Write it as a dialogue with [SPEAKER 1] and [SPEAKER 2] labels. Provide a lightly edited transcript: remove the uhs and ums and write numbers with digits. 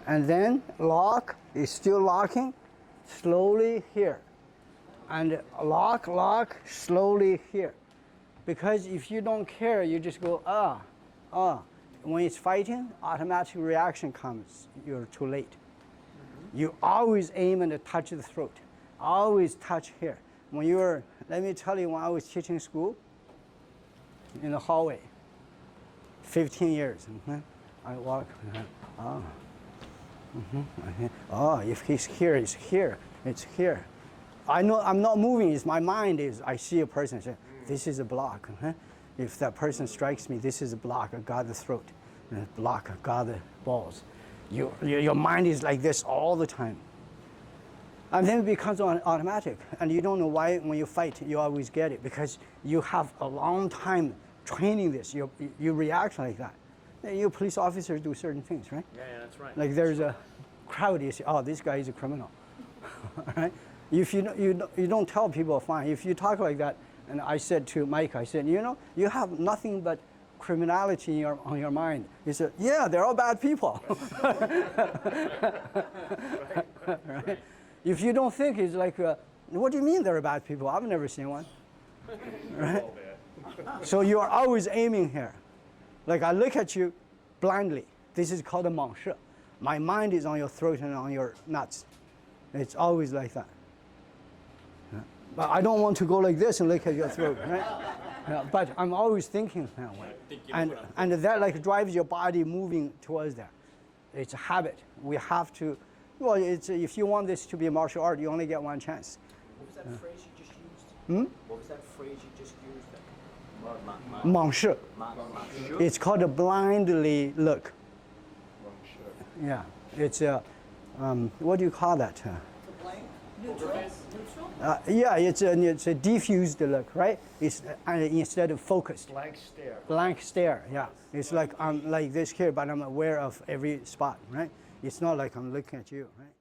[SPEAKER 1] And then lock is still locking, slowly here. And lock, slowly here. Because if you don't care, you just go, When it's fighting, automatic reaction comes, you're too late. You always aim and touch the throat. Always touch here. Let me tell you, when I was teaching school, in the hallway, 15 years, I walk, if he's here, it's here, it's here. I know I'm not moving, it's my mind is, I see a person, say, this is a block. If that person strikes me, this is a block, I got the throat. Block, I got the balls. Your mind is like this all the time. And then it becomes automatic. And you don't know why when you fight, you always get it. Because you have a long time training this. You react like that. You police officers do certain things, right?
[SPEAKER 2] Yeah, that's right.
[SPEAKER 1] Like there's a crowd, you say, this guy is a criminal. Right? If you don't tell people, fine. If you talk like that, and I said to Mike, I said, you have nothing but criminality on your mind. He said, yeah, they're all bad people. Right? If you don't think, it's like, what do you mean they're bad people? I've never seen one. Right? So you are always aiming here. Like I look at you blindly. This is called a 蟒蛇. My mind is on your throat and on your nuts. It's always like that. But I don't want to go like this and look at your throat, right? But I'm always thinking that way. And that like drives your body moving towards that. It's a habit. We have to, if you want this to be a martial art, you only get one chance.
[SPEAKER 2] What was that phrase you just used? What was that phrase you just used?
[SPEAKER 1] 蟒蛇. It's called a blindly look. Yeah, it's a, what do you call that?
[SPEAKER 3] Neutral?
[SPEAKER 1] Yeah, it's a diffused look, right? It's instead of focused.
[SPEAKER 2] Blank stare.
[SPEAKER 1] Blank stare, yeah. It's like I'm like this here, but I'm aware of every spot, right? It's not like I'm looking at you, right?